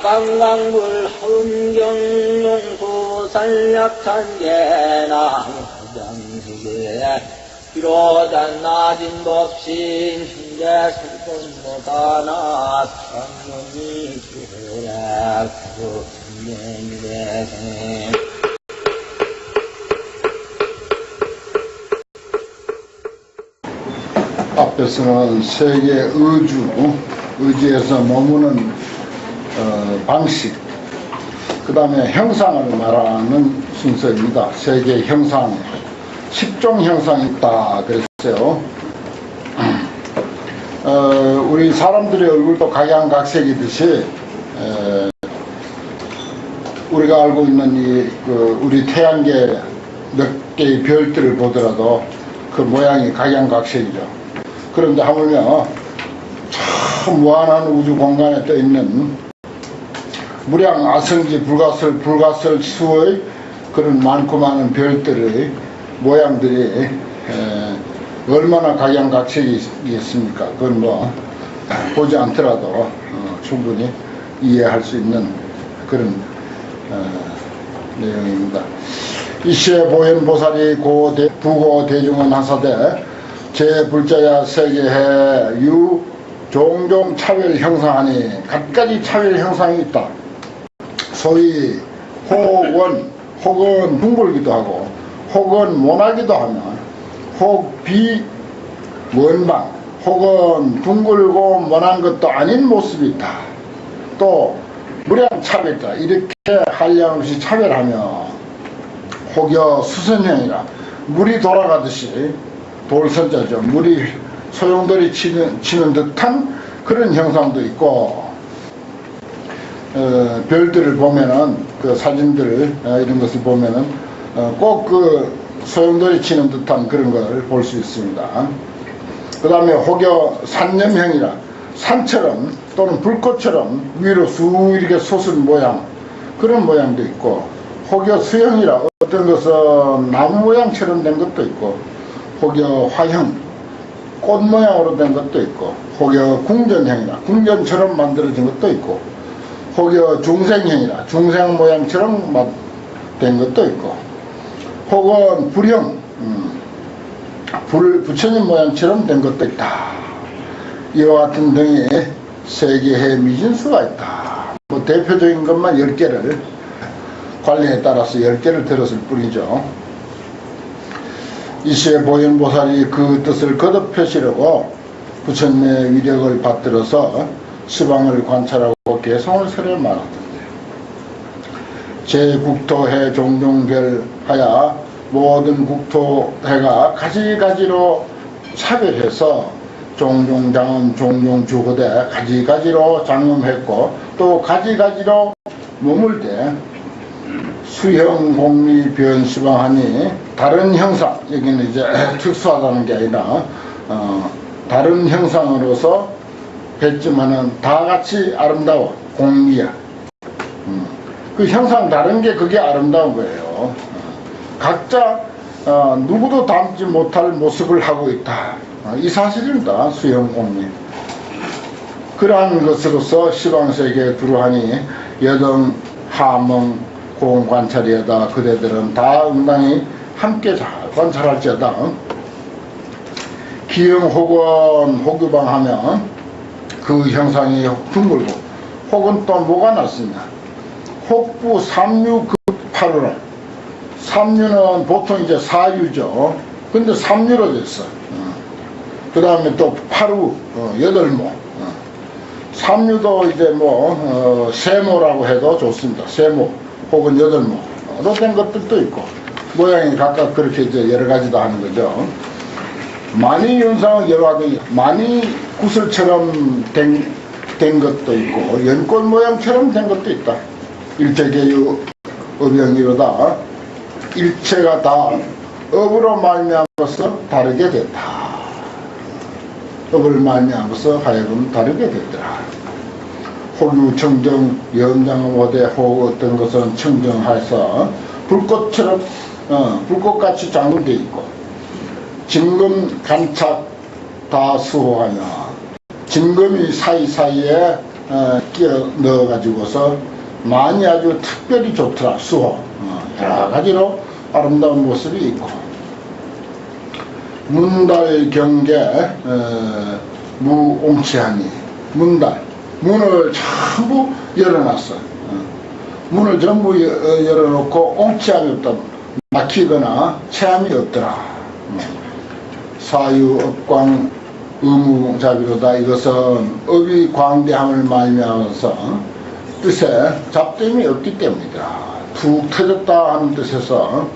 강강물 hun경용수 산약산계나무 장시계 비로단 낮은 법신 신재 수건보다나 상문이 주라 수행대생 앞에서는 세계 의지에서 머무는 방식, 그 다음에 형상을 말하는 순서입니다. 세계 형상, 10종 형상이 있다 그랬어요. 우리 사람들의 얼굴도 각양각색이듯이 우리가 알고 있는 우리 태양계 몇 개의 별들을 보더라도 그 모양이 각양각색이죠. 그런데 하물며 참 무한한 우주 공간에 떠 있는 무량 아성지 불가설 수의 그런 많고 많은 별들의 모양들이 얼마나 각양각색이겠습니까? 그건 뭐 보지 않더라도 충분히 이해할 수 있는 그런 내용입니다. 이시에 보현보살이 부고 대중은 하사대 제 불자야 세계에 유 종종 차별 형상하니 갖가지 차별 형상이 있다. 소위 혹은 둥글기도 하고 혹은 모나기도 하며 혹 비원방 혹은 둥글고 모난 것도 아닌 모습이 있다. 또 무량 차별이다. 이렇게 한량없이 차별하며 혹여 수선형이라 물이 돌아가듯이 돌선자죠. 물이 소용돌이 치는 듯한 그런 형상도 있고, 별들을 보면은 그 사진들 이런 것을 보면은 꼭 그 소용돌이 치는 듯한 그런 걸 볼 수 있습니다. 그 다음에 혹여 산념형이라 산처럼 또는 불꽃처럼 위로 쑥 이렇게 솟은 모양, 그런 모양도 있고, 혹여 수형이라 어떤 것은 나무 모양처럼 된 것도 있고, 혹여 화형, 꽃 모양으로 된 것도 있고, 혹여 궁전형이라 궁전처럼 만들어진 것도 있고, 혹여 중생형이라 중생 모양처럼 된 것도 있고, 혹은 불형, 부처님 모양처럼 된 것도 있다. 이와 같은 등의 세계의 미진수가 있다. 뭐 대표적인 것만 10개를 관례에 따라서 10개를 들었을 뿐이죠. 이시에 보현보살이 그 뜻을 거듭 펴시려고 부처님의 위력을 받들어서 시방을 관찰하고 개성을 설해 말하던데, 제 국토해 종종별하여 모든 국토해가 가지가지로 차별해서 종종장엄 종종주거대 가지가지로 장엄했고, 또 가지가지로 머물되 수형 공리 변시방하니 다른 형상, 여기는 이제 특수하다는 게 아니라 다른 형상으로서 했지만은 다 같이 아름다워. 공리야. 그 형상 다른 게 그게 아름다운 거예요. 각자 누구도 닮지 못할 모습을 하고 있다. 이 사실입니다. 수형 공리. 그러한 것으로서 시방세계에 두루하니 여등 하멍 공관찰이여다. 그대들은 다 응당히 함께 잘 관찰할지어다. 기형 혹은 혹유방하면 그 형상이 둥글고, 혹은 또 뭐가 났습니다. 혹부 삼유급파루라. 삼유는 보통 이제 사유죠. 근데 삼유로 됐어. 그 다음에 또 파루, 여덟모. 삼유도 이제 세모라고 해도 좋습니다. 세모 혹은 여덟모로 된 것들도 있고, 모양이 각각 그렇게 이제 여러 가지도 하는 거죠. 많이 윤상은 여러 가지, 많이 구슬처럼 된 것도 있고, 연꽃 모양처럼 된 것도 있다. 일체계유 업영이로다. 일체가 다 업으로 말미암아서 다르게 됐다. 업을 말미암아서 하여금 다르게 됐더라. 혹유 청정 염장음 오대 혹 어떤 것은 청정해서 불꽃처럼 불꽃같이 장군되어 있고, 진금 간착 다 수호하며 진금이 사이사이에 끼워 넣어가지고서 많이 아주 특별히 좋더라. 수호 여러 가지로 아름다운 모습이 있고, 문달 경계 무옹치하니, 문을 전부 열어놨어. 문을 전부 열어놓고 옹치함이 없다. 막히거나 체함이 없더라. 사유업광 의무자비로다. 이것은 업이 광대함을 말미암아서 뜻에 잡됨이 없기 때문이더라. 툭 터졌다 하는 뜻에서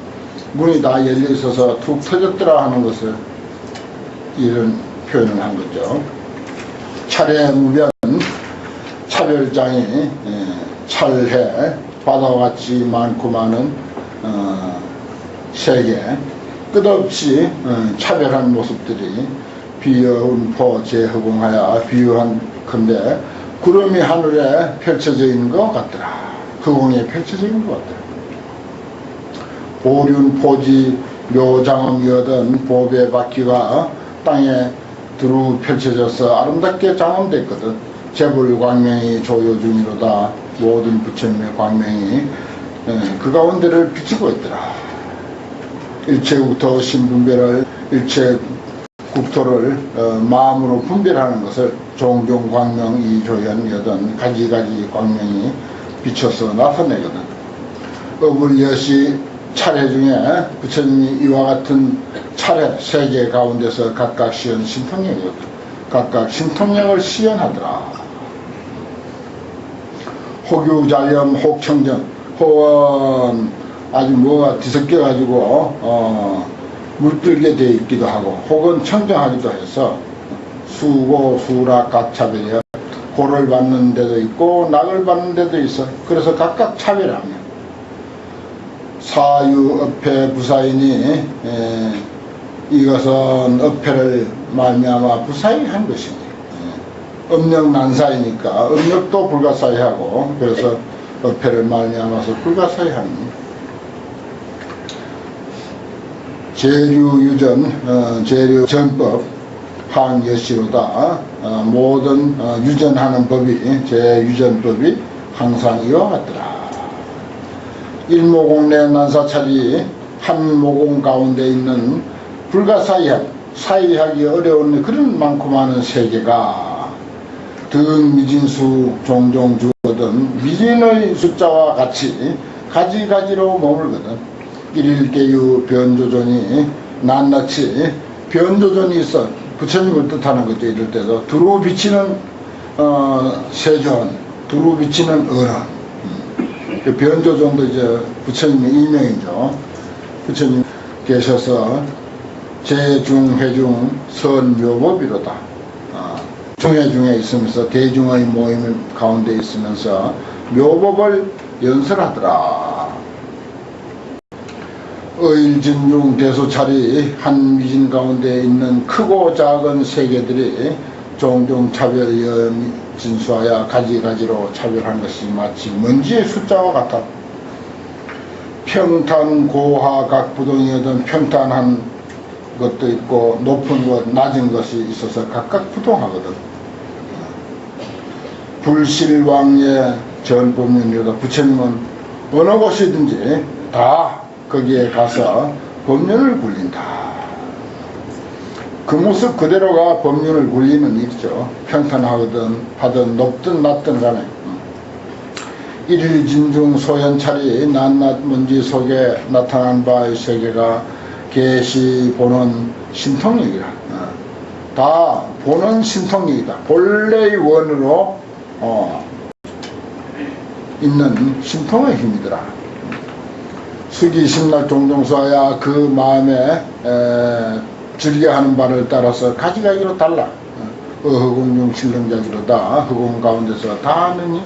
문이 다 열려 있어서 툭 터졌더라 하는 것을 이런 표현을 한 거죠. 차례무변, 차별장이 찰해 바다와 같이 많고 많은 세계, 끝없이 차별한 모습들이 비여운포 재허공하여 비유한 건데, 구름이 하늘에 펼쳐져 있는 것 같더라. 허공에 펼쳐져 있는 것 같더라. 보륜 포지 묘장엄이었던 보배 바퀴가 땅에 두루 펼쳐져서 아름답게 장엄됐거든. 재불 광명이 조요 중이로다. 모든 부처님의 광명이 그 가운데를 비추고 있더라. 일체국토 신분별을, 일체국토를 마음으로 분별하는 것을 종종 광명 이조현이었던 가지가지 광명이 비춰서 나타내거든. 어불여시 차례 중에 부처님이 이와 같은 차례 세 개 가운데서 각각 시연 신통력이었다. 각각 신통력을 시연하더라. 호규자염 혹청정, 호원 아주 뭐가 뒤섞여 가지고 물들게 돼 있기도 하고, 혹은 청정하기도 해서 수고 수락 각 차별이야. 고를 받는 데도 있고 낙을 받는 데도 있어. 그래서 각각 차별하며 사유업회 부사이니, 이것은 업회를 말미암아 부사이 한 것입니다. 업력난사이니까 업력도 불가사의하고, 그래서 업회를 말미암아서 불가사의합니다. 재류유전, 재류전법 항여시로다. 모든 유전하는 법이, 재유전법이 항상 이와 같더라. 일모공내 난사찰이 한 모공 가운데 있는 불가사의한, 사의하기 어려운 그런 많고 많은 세계가 등미진수 종종 주거든 미진의 숫자와 같이 가지가지로 머물거든. 일일계유 변조전이 낱낱이 변조전이 있어. 부처님을 뜻하는 거죠. 이럴 때도 두루 비치는 세존, 두루 비치는 어른. 그 변조전도 이제 부처님의 이명이죠. 부처님 계셔서 제중회중 선묘법이로다. 중회중에 있으면서 대중의 모임 가운데 있으면서 묘법을 연설하더라. 의일진중 대소찰이 한 미진 가운데 있는 크고 작은 세계들이 종종 차별이 진수하여 가지가지로 차별한 것이 마치 먼지의 숫자와 같아. 평탄 고하 각 부동이었던 평탄한 것도 있고 높은 것 낮은 것이 있어서 각각 부동하거든. 불실왕의 전법륜이로다. 부처님은 어느 곳이든지 다 거기에 가서 법륜을 굴린다. 그 모습 그대로가 법륜을 굴리는 일이죠. 평탄하거든 하든 높든 낮든 간에. 일일진중 소현찰이 낱낱 먼지 속에 나타난 바의 세계가 계시 보는 신통력이라. 다 보는 신통력이다. 본래의 원으로 있는 신통의 힘이더라. 수기심락 종종수하야 그 마음에 즐겨하는 바를 따라서 가지가지로 달라. 허공중 신령자지로다. 허공 가운데서 다 하느니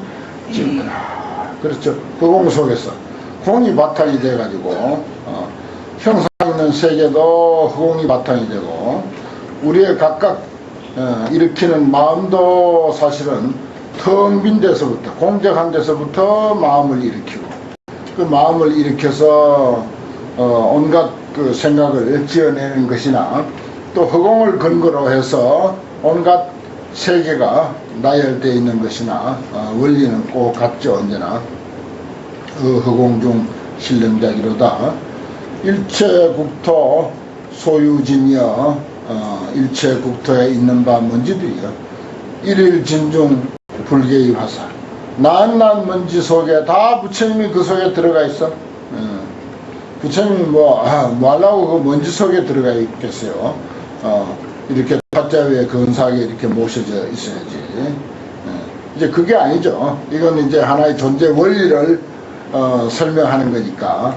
지으더라. 그렇죠. 허공 속에서 공이 바탕이 돼가지고 형상 있는 세계도 허공이 바탕이 되고, 우리의 각각 일으키는 마음도 사실은 텅 빈 데서부터, 공적한 데서부터 마음을 일으키고, 그 마음을 일으켜서 온갖 그 생각을 지어내는 것이나, 또 허공을 근거로 해서 온갖 세계가 나열되어 있는 것이나 원리는 꼭 같죠. 언제나 허공중 신령자기로다. 일체국토 소유진이여 일체국토에 있는 바 먼지들이여 일일진중 불계의 화사. 낱낱 먼지 속에 다 부처님이 그 속에 들어가 있어. 부처님이 뭐 하려고 그 먼지 속에 들어가 있겠어요. 이렇게 타자 위에 근사하게 이렇게 모셔져 있어야지. 이제 그게 아니죠. 이건 이제 하나의 존재 원리를 설명하는 거니까.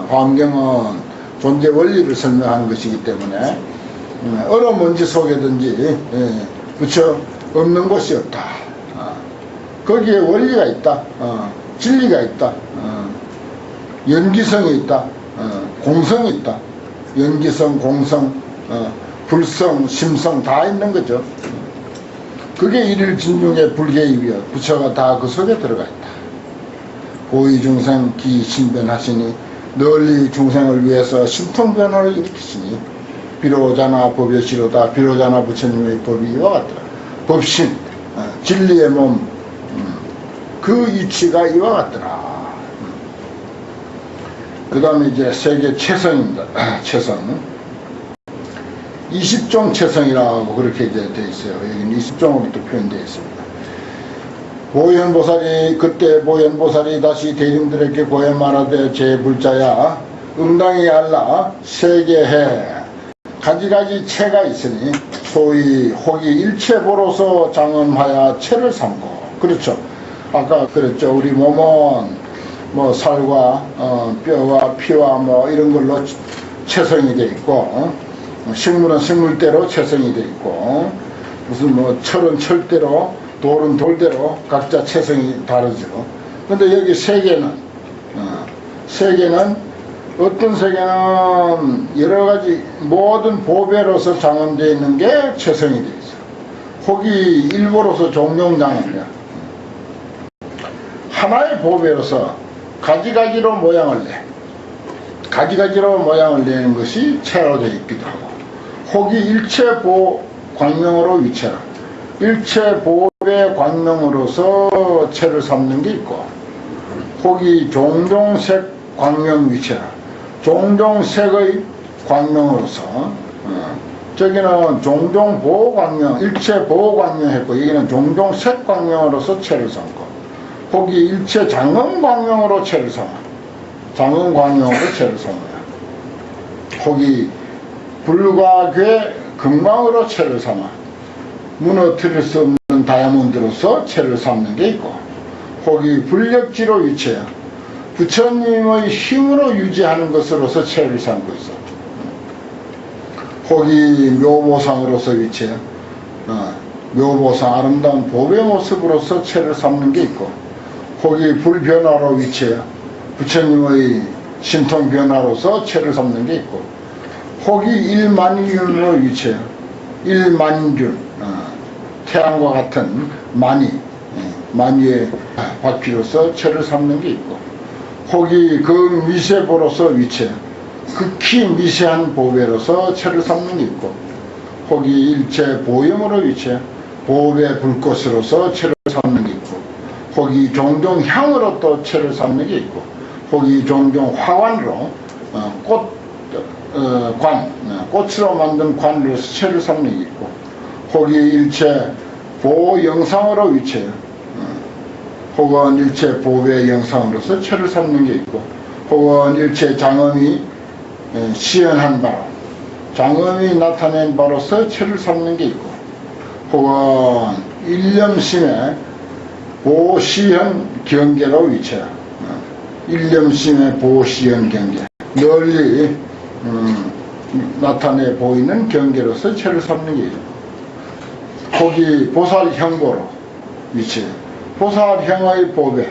환경은 존재 원리를 설명하는 것이기 때문에 어느 먼지 속에든지 부처 없는 곳이 없다. 거기에 원리가 있다. 진리가 있다. 연기성이 있다. 공성이 있다. 연기성, 공성, 불성, 심성 다 있는 거죠. 그게 일일진중의 불계이며 부처가 다 그 속에 들어가 있다. 고의중생 기신변하시니 널리 중생을 위해서 신통변화를 일으키시니 비로자나 법여시로다. 비로자나 부처님의 법이 이와 같더라. 법신, 진리의 몸, 그 이치가 이와 같더라. 그 다음에 이제 세계 체성입니다. 체성. 20종 체성이라고 그렇게 이제 되어 있어요. 여기는 20종으로 또 표현되어 있습니다. 보현보살이 그때 보현보살이 다시 대중들에게 고해 말하되 제불자야 응당히 알라 세계해 가지가지 체가 있으니 소위 혹이 일체보로서 장엄하여 체를 삼고. 그렇죠. 아까 그랬죠. 우리 몸은 뭐 살과 뼈와 피와 뭐 이런 걸로 체성이 돼 있고 식물은 식물대로 체성이 돼 있고 무슨 뭐 철은 철대로 돌은 돌대로 각자 체성이 다르죠. 근데 여기 세계는 어떤 세계는 여러가지 모든 보배로서 장엄되어 있는 게 체성이 되어 있어요. 혹이 일보로서 종용장엄이야. 하나의 보배로서 가지가지로 모양을 내. 가지가지로 모양을 내는 것이 체로 되어 있기도 하고 혹이 일체보 광명으로 위체라. 일체보배 광명으로서 체를 삼는 게 있고 혹이 종종색 광명 위체라. 종종색의 광명으로서 저기는 종종보광명 일체보광명 했고 여기는 종종색 광명으로서 체를 삼고 혹이 일체 장엄광명으로 체를 삼아. 장엄광명으로 체를 삼아요. 혹이 불과괴 금광으로 체를 삼아. 무너뜨릴 수 없는 다이아몬드로서 체를 삼는 게 있고 혹이 불력지로 위치해 부처님의 힘으로 유지하는 것으로서 체를 삼고 있어. 혹이 묘보상으로서 위치해 묘보상 아름다운 보배 모습으로서 체를 삼는 게 있고 혹이 불변화로 위치해 부처님의 신통변화로서 체를 삼는 게 있고 혹이 일만윤으로 위치해 일만윤 태양과 같은 만유의 바퀴로서 체를 삼는 게 있고 혹이 그 미세보로서 위치해 극히 미세한 보배로서 체를 삼는 게 있고 혹이 일체 보염으로 위치해 보배 불꽃으로서 체를 삼는 게 있고 혹이 종종 향으로 또 체를 삼는 게 있고 혹이 종종 화관으로 꽃으로 만든 관으로서 체를 삼는 게 있고 혹이 일체 보호 영상으로 위치해 혹은 일체 보배 영상으로서 체를 삼는 게 있고 혹은 일체 장엄이 시연한 바로 장엄이 나타낸 바로서 체를 삼는 게 있고 혹은 일념심의 보시현 경계로 위치해 일념심의 보시현 경계 널리 나타내 보이는 경계로서 체를 삼는 게 있고 혹이 보살형보로 위치해 보살형의 보배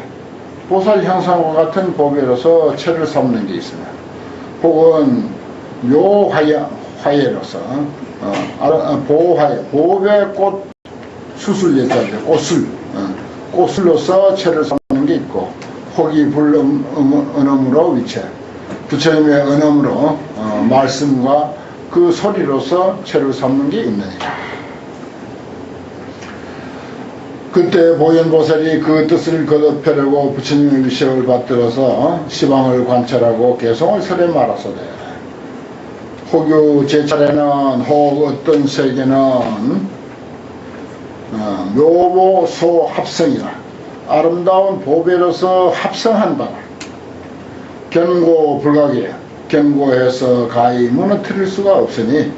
보살 형상과 같은 보배로서 체를 삼는 게 있습니다. 혹은 묘화예로서 보화예 보배꽃 수술 예자죠. 꽃술로서 체를 삼는 게 있고 혹이 불음으로 위치해 부처님의 은음으로 말씀과 그 소리로서 체를 삼는 게 있느니라. 그때 보현보살이 그 뜻을 거듭하려고 부처님의 위시를 받들어서 시방을 관찰하고 개성을 설에 말하소되 혹유 제 차례는 혹 어떤 세계는 묘보소 합성이라 아름다운 보배로서 합성한 바라 견고 불가게 견고해서 가히 무너뜨릴 수가 없으니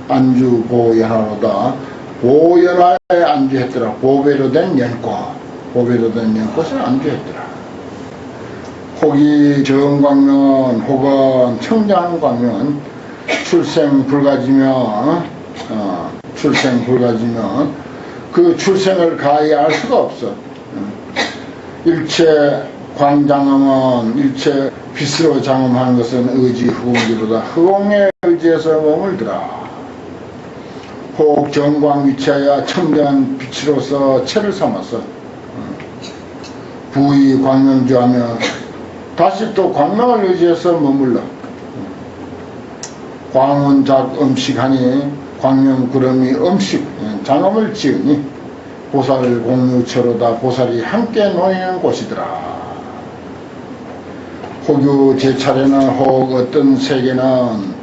안주 보연하로다 보연하에 안주했더라. 보배로 된 연꽃 보배로 된 연꽃을 안주했더라. 혹이 정광면 혹은 청장광면 출생불가지면 출생불가지면 그 출생을 가히 알 수가 없어. 일체 광장음은 일체 빛으로 장음하는 것은 의지 후공기보다 흑공에 의지해서 머물더라. 혹 정광위치하여 청정한 빛으로서 체를 삼아서 부의 광명주하며 다시 또 광명을 의지해서 머물러 광운작 음식하니 광명구름이 음식 장엄을 지으니 보살 공유처로다 보살이 함께 놓이는 곳이더라. 혹유 제 차례는 혹 어떤 세계는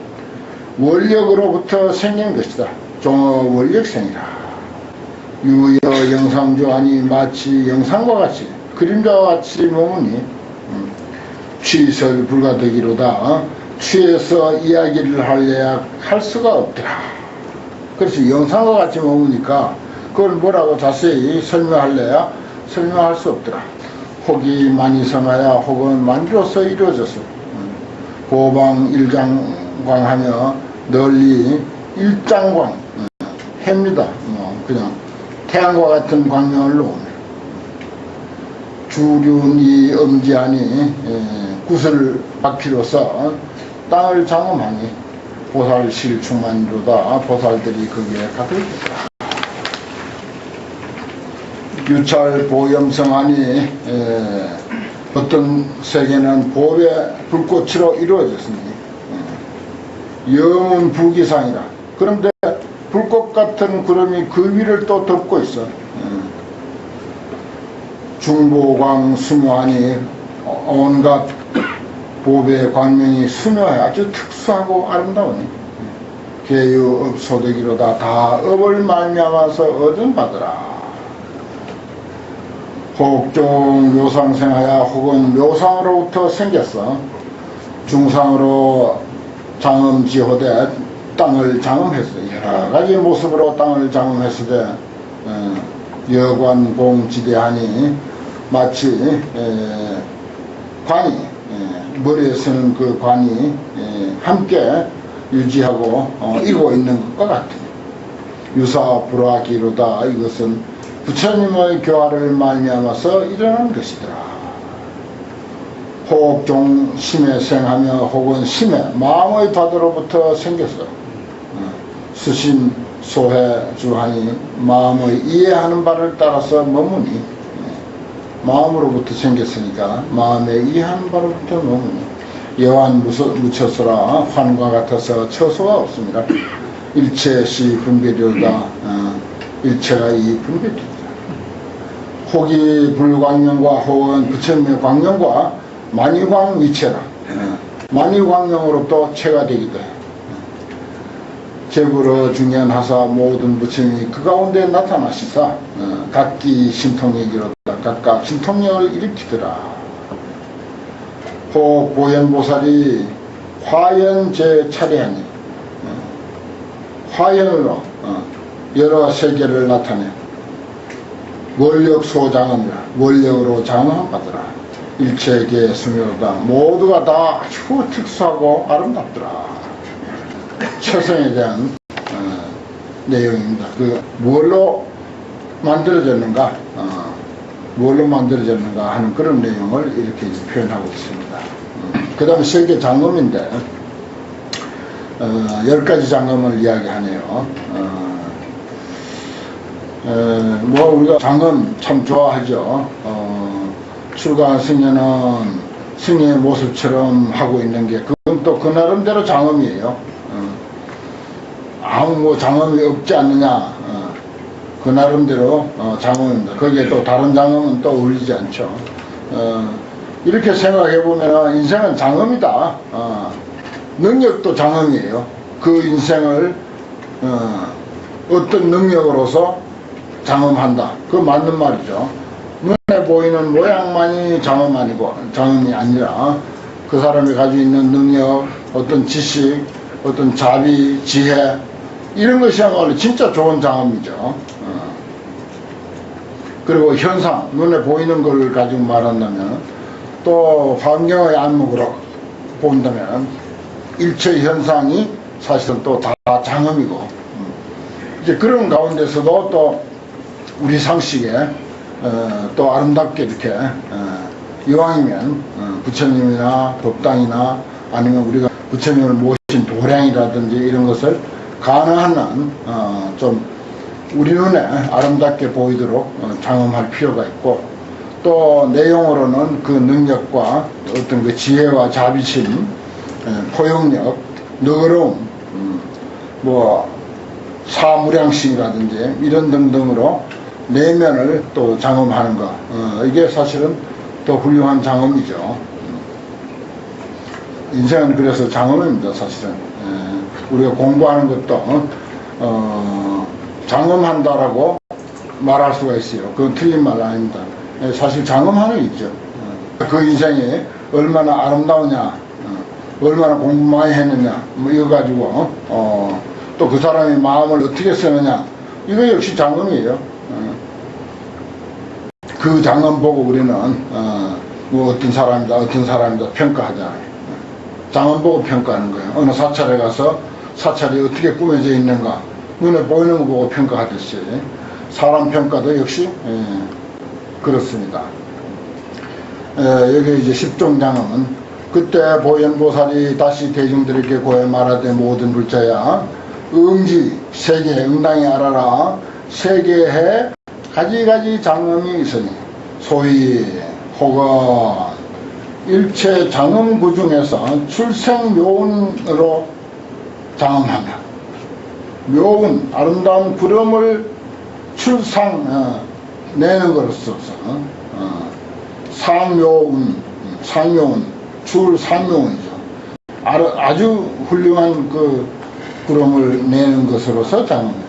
원력으로부터 생긴 것이다. 종어 원력생이라. 유여 영상주 아니 마치 영상과 같이 그림자와 같이 머무니 취설 불가되기로다. 취해서 이야기를 하려야 할 수가 없더라. 그래서 영상과 같이 머무니까 그걸 뭐라고 자세히 설명할래야 설명할 수 없더라. 혹이 많이 성하여 혹은 만주로서 이루어졌어. 고방 일장광하며 널리 일장광 해입니다. 그냥 태양과 같은 광명을 놓으며 주륜이 엄지하니 구슬 바퀴로서 땅을 장엄하니 보살실 충만주다. 보살들이 거기에 가득 있다. 유찰 보염성하니 어떤 세계는 보배 불꽃으로 이루어졌으니 영은 부기상이라. 그런데 불꽃 같은 구름이 그 위를 또 덮고 있어. 중보광 수묘하니 온갖 보배 광명이 수묘해 아주 특수하고 아름다우니 계유 업소득이로다. 다 업을 말미암아서 얻은 바더라. 혹종 묘상생하여 혹은 묘상으로부터 생겼어. 중상으로 장엄지호되 땅을 장엄했어. 여러 가지 모습으로 땅을 장엄했으되 여관공지대하니 마치 관이 머리에 쓰는 그 관이 함께 유지하고 이고 있는 것과 같으니 유사불화기로다. 이것은 부처님의 교화를 말미암아서 일어난 것이더라. 혹종 심에 생하며 혹은 심에 마음의 바다로부터 생겼어. 수신 소해 주하니 마음의 이해하는 바를 따라서 머무니 마음으로부터 생겼으니까 마음의 이해하는 바로부터 머무니 여한 무처서라. 환과 같아서 처소가 없습니다. 일체시 분별이로다. 일체가 이 분별이다. 혹이 불광명과 혹은 부처님의 광명과 만유광 위체라. 만유광명으로부터 체가 되기도 해. 제불어 중연하사 모든 부처님이 그 가운데 나타나시사 각기 신통력이로다. 각각 신통력을 일으키더라. 혹 보현보살이 화연 제 차례하니 화연으로 여러 세계를 나타내 원력 소장합니다. 원력으로 장엄한 바더라. 일체계 수묘다. 모두가 다 아주 특수하고 아름답더라. 처성에 대한 내용입니다. 그 뭘로 만들어졌는가, 뭘로 만들어졌는가 하는 그런 내용을 이렇게 표현하고 있습니다. 그 다음에 세계 장엄인데 10가지 장엄을 이야기하네요. 뭐 우리가 장엄 참 좋아하죠. 출가한 승려는 승려의 모습처럼 하고 있는 게 그건 또 그 나름대로 장엄이에요. 아무 뭐 장엄이 없지 않느냐. 그 나름대로 장엄입니다. 거기에 또 다른 장엄은 또 어울리지 않죠. 이렇게 생각해 보면 인생은 장엄이다. 능력도 장엄이에요. 그 인생을 어떤 능력으로서 장엄한다. 그거 맞는 말이죠. 눈에 보이는 모양만이 장엄이 아니라 그 사람이 가지고 있는 능력, 어떤 지식, 어떤 자비, 지혜, 이런 것이야말로 진짜 좋은 장엄이죠. 그리고 현상, 눈에 보이는 걸 가지고 말한다면, 또 환경의 안목으로 본다면 일체 현상이 사실은 또 다 장엄이고, 이제 그런 가운데서도 또 우리 상식에 또 아름답게 이렇게 이왕이면 부처님이나 법당이나 아니면 우리가 부처님을 모신 도량이라든지 이런 것을 가능한 한 좀 우리 눈에 아름답게 보이도록 장엄할 필요가 있고, 또 내용으로는 그 능력과 어떤 그 지혜와 자비심, 포용력, 너그러움, 뭐 사무량심이라든지 이런 등등으로 내면을 또 장엄하는 것, 이게 사실은 더 훌륭한 장엄이죠. 인생은 그래서 장엄입니다. 사실은 우리가 공부하는 것도 장엄한다라고 말할 수가 있어요. 그건 틀린 말 아닙니다. 사실 장엄하는 있죠. 그 인생이 얼마나 아름다우냐, 얼마나 공부 많이 했느냐, 뭐 이거 가지고 또 그 사람의 마음을 어떻게 쓰느냐, 이거 역시 장엄이에요. 그 장엄 보고 우리는 뭐 어떤 사람이다 평가하자. 장엄 보고 평가하는 거예요. 어느 사찰에 가서 사찰이 어떻게 꾸며져 있는가, 눈에 보이는 거 보고 평가하듯이 사람 평가도 역시 그렇습니다. 여기 이제 십종장엄은 그때 보현보살이 다시 대중들에게 고해 말하되 모든 불자야 응지 세계 응당히 알아라. 세계에 가지가지 장엄이 있으니 소위 혹은 일체 장엄 구중에서 출생묘운으로 장엄하며, 묘운 아름다운 구름을 내는 것으로서 상묘운 출상묘운이죠. 아주 훌륭한 그 구름을 내는 것으로서 장엄해요.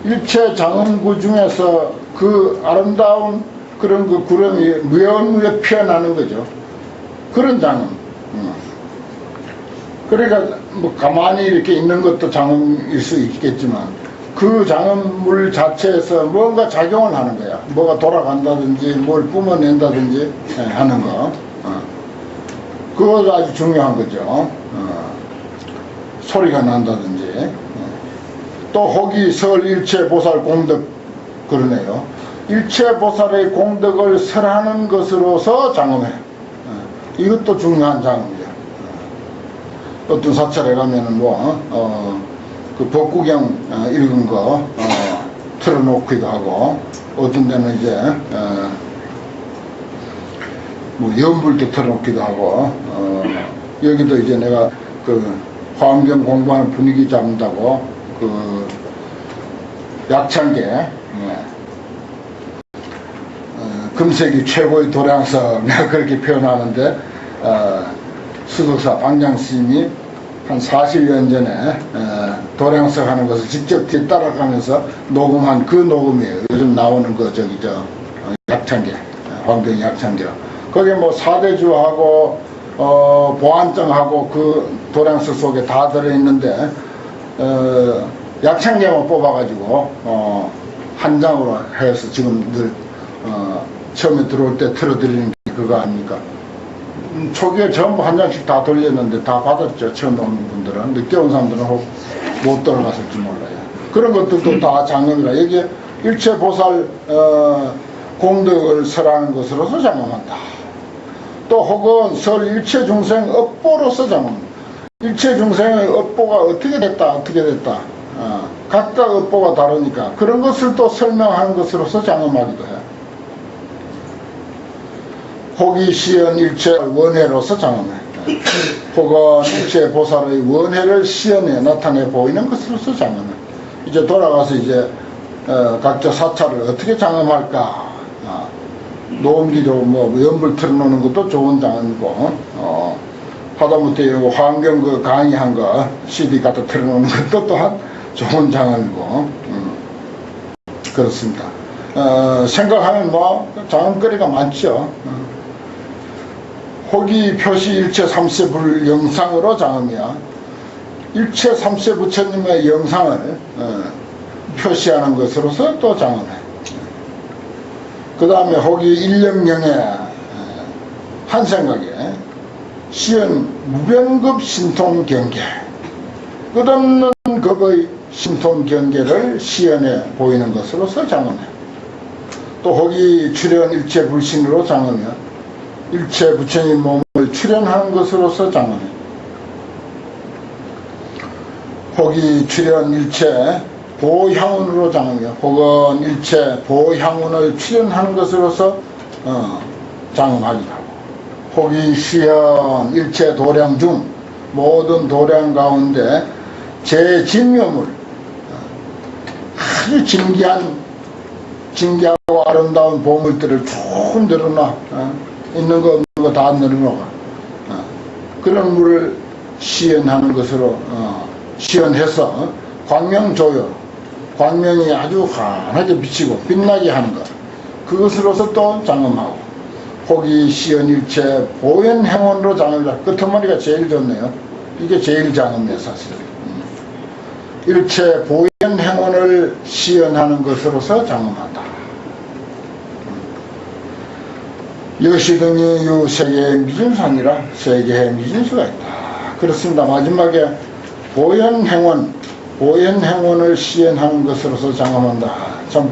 일체 장엄구 중에서 그 아름다운 그런 그 구름이 무여무여 피어나는 거죠. 그런 장엄. 그러니까 뭐 가만히 이렇게 있는 것도 장엄일 수 있겠지만 그 장엄물 자체에서 뭔가 작용을 하는 거야. 뭐가 돌아간다든지 뭘 뿜어낸다든지 하는 거. 그것도 아주 중요한 거죠. 소리가 난다든지. 또 혹이 설 일체 보살 공덕, 그러네요. 일체 보살의 공덕을 설하는 것으로서 장엄해. 이것도 중요한 장엄이에요. 어떤 사찰에 가면은 그 법구경 읽은 거 틀어놓기도 하고, 어떤 데는 이제 뭐 연불도 틀어놓기도 하고, 여기도 이제 내가 그 화엄경 공부하는 분위기 잡는다고 그 약창계 금세기 최고의 도량석, 내가 그렇게 표현하는데 수덕사 방장스님이 한 40년 전에 도량석 하는 것을 직접 뒤따라가면서 녹음한 그 녹음이에요. 요즘 나오는 거 약창계, 황경 약창계. 거기에 뭐 사대주하고 보안정하고 그 도량석 속에 다 들어있는데 약창계만 뽑아가지고 한 장으로 해서 지금 늘 처음에 들어올 때 틀어드리는 게 그거 아닙니까? 초기에 전부 한 장씩 다 돌렸는데 다 받았죠. 처음 오는 분들은. 늦게 온 사람들은 혹 못 돌아갔을지 몰라요. 그런 것들도 다 장엄이라. 여기에 일체 보살 공덕을 설하는 것으로서 장엄한다. 또 혹은 설 일체 중생 업보로서 장엄. 일체 중생의 업보가 어떻게 됐다. 각각 업보가 다르니까 그런 것을 또 설명하는 것으로서 장엄하기도 해요. 혹이 시연 일체 원해로서 장엄해. 혹은 일체 보살의 원해를 시연해 나타내 보이는 것으로서 장엄해. 이제 돌아가서 이제 각자 사찰을 어떻게 장엄할까. 노음기도 뭐 연불 틀어놓는 것도 좋은 장엄이고, 하다못해 환경 그 강의한 거 CD 갖다 틀어놓는 것도 또한 좋은 장엄이고, 그렇습니다. 생각하면 뭐 장엄거리가 많죠. 호기 표시 일체 삼세불 영상으로 장엄이야. 일체 삼세 부처님의 영상을 표시하는 것으로서 또 장엄해. 그 다음에 호기 일념경에 한 생각에 시연 무변급 신통경계, 끝없는 급의 신통경계를 시연해 보이는 것으로서 장엄해. 또 호기 출현 일체 불신으로 장엄해. 일체 부처님 몸을 출현하는 것으로서 장엄해. 호기 출현 일체 보향운으로 장엄해요. 혹은 일체 보향운을 출현하는 것으로서 장엄하기도 하고, 호기 시현 일체 도량 중 모든 도량 가운데 제진묘물, 아주 진기하고 아름다운 보물들을 쭉 늘어놔. 있는 거 없는 거 다 늘어놓아. 그런 물을 시연하는 것으로 시연해서 광명조열, 광명이 아주 환하게 비치고 빛나게 하는 것, 그것으로서 또 장엄하고, 호기 시연일체 보현행원으로 장엄이라. 끝머리가 제일 좋네요. 이게 제일 장엄이에요 사실. 일체 보현행원을 시연하는 것으로서 장엄하다. 여시등이 유 세계의 미진산이라 세계의 미진수가 있다. 그렇습니다. 마지막에 보현행원을 시연하는 것으로서 장엄한다. 참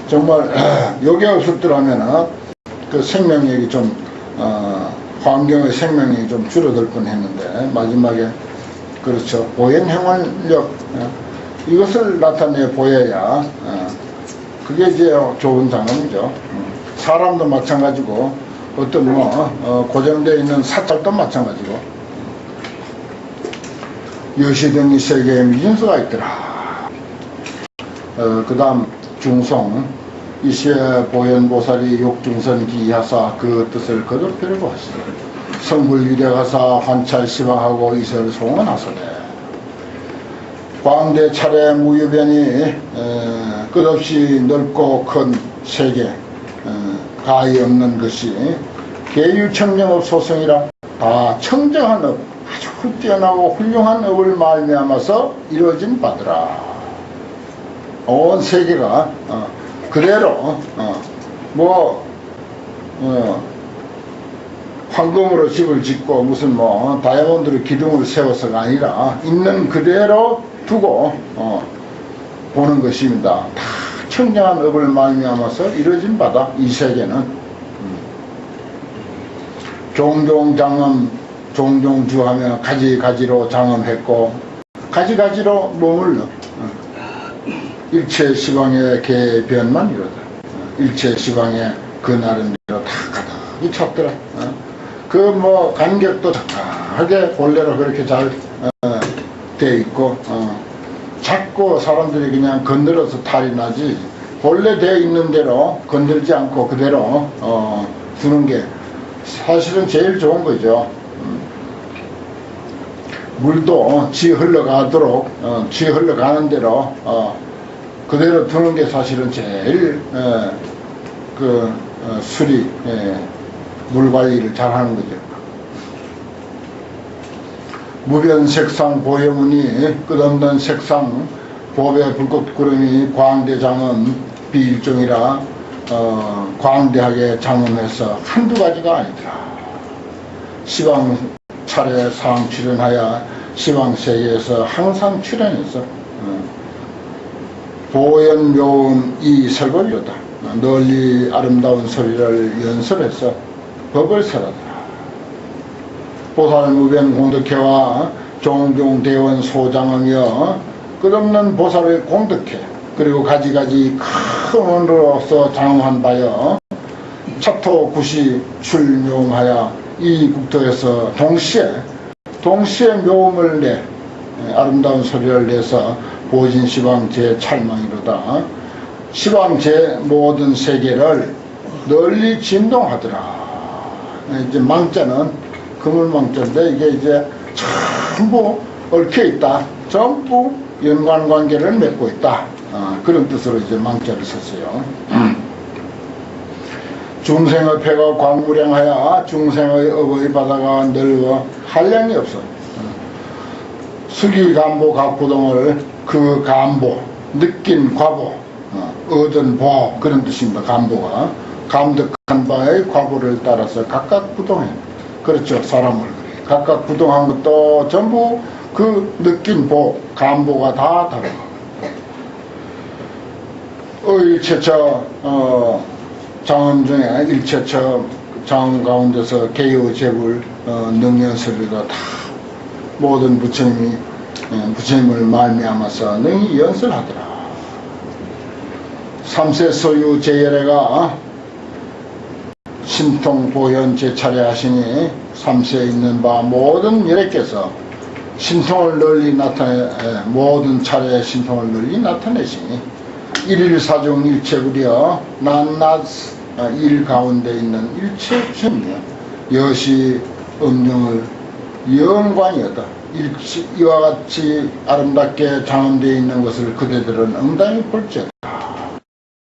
정말 요게 없었더라면 그 생명력이 좀 환경의 생명력이 좀 줄어들 뻔했는데, 마지막에 그렇죠. 보현행원력, 이것을 나타내 보여야 그게 이제 좋은 장엄이죠. 사람도 마찬가지고, 어떤 고정되어 있는 사찰도 마찬가지고, 여시등이 세계에 미진수가 있더라. 그 다음 중송, 이시에 보현보살이 욕중선기하사 그 뜻을 거듭하려고 하시되, 성불위대가사 환찰시방하고 이설 송원하소되, 광대 차례 무유변이 끝없이 넓고 큰 세계, 가히 없는 것이 계유청정업 소성이라. 다 청정한 업, 아주 뛰어나고 훌륭한 업을 말미암아서 이루어진 바더라. 온 세계가 그대로 황금으로 집을 짓고 무슨 다이아몬드로 기둥을 세워서가 아니라 있는 그대로 두고 보는 것입니다. 다 청정한 업을 말미암아서 이루어진 바다. 이 세계는 종종 장엄, 종종 주하며 가지가지로 장엄했고, 가지가지로 머물러 일체 시방의 개변만 이루다. 일체 시방의 그 나름대로 다 가득히 찼더라. 그 간격도 적당하게 본래로 그렇게 잘 돼 있고, 자꾸 사람들이 그냥 건드려서 탈이 나지, 본래 되어 있는 대로 건들지 않고 그대로 두는 게 사실은 제일 좋은 거죠. 물도 지 흘러가도록 지 흘러가는 대로 그대로 두는 게 사실은 제일 수리, 물 관리를 잘 하는 거죠. 무변색상 보혜문이 끝없는 색상, 보배 불꽃구름이 광대장엄 비일종이라. 광대하게 장엄해서 한두 가지가 아니더라. 시방 차례 상 출연하여 시방세계에서 항상 출연해서 보현묘음 이 설벌료다. 널리 아름다운 소리를 연설해서 법을 설하더라. 보살무변 공덕회와 종종 대원 소장하며 끝없는 보살을 공덕해, 그리고 가지가지 큰 원으로서 장엄한 바여 차토 구시 출묘음하여 이 국토에서 동시에 묘음을 내, 아름다운 소리를 내서 보진시방 제7망이로다. 시방 제 모든 세계를 널리 진동하더라. 이제 망자는 그물망자인데 이게 이제 전부 얽혀 있다. 전부 연관관계를 맺고 있다. 그런 뜻으로 이제 망자를 썼어요. 중생의 폐가 광무량하여 중생의 업의 바다가 넓어 한량이 없어. 수기감보 각구동을 그 감보, 느낀 과보, 얻은 보, 그런 뜻입니다. 감보가 감득한 바의 과보를 따라서 각각 부동해. 그렇죠. 사람을 그래. 각각 부동한 것도 전부 그 느낀 보, 감보가 다 다르고. 일체처 장엄 중에 일체처 장엄 가운데서 개요 제불 능연설이가 다 모든 부처님을 말미암아서 능히 연설하더라. 삼세 소유 제열애가 신통보현 제차례 하시니 삼세에 있는 바 모든 열애께서 신통을 널리 모든 차례의 신통을 널리 나타내시니 일일사중 일체구려 낱낱 일 가운데 있는 일체 부처님이여 여시 음령을 영광이었다. 이와 같이 아름답게 장엄되어 있는 것을 그대들은 응당히 볼지어다.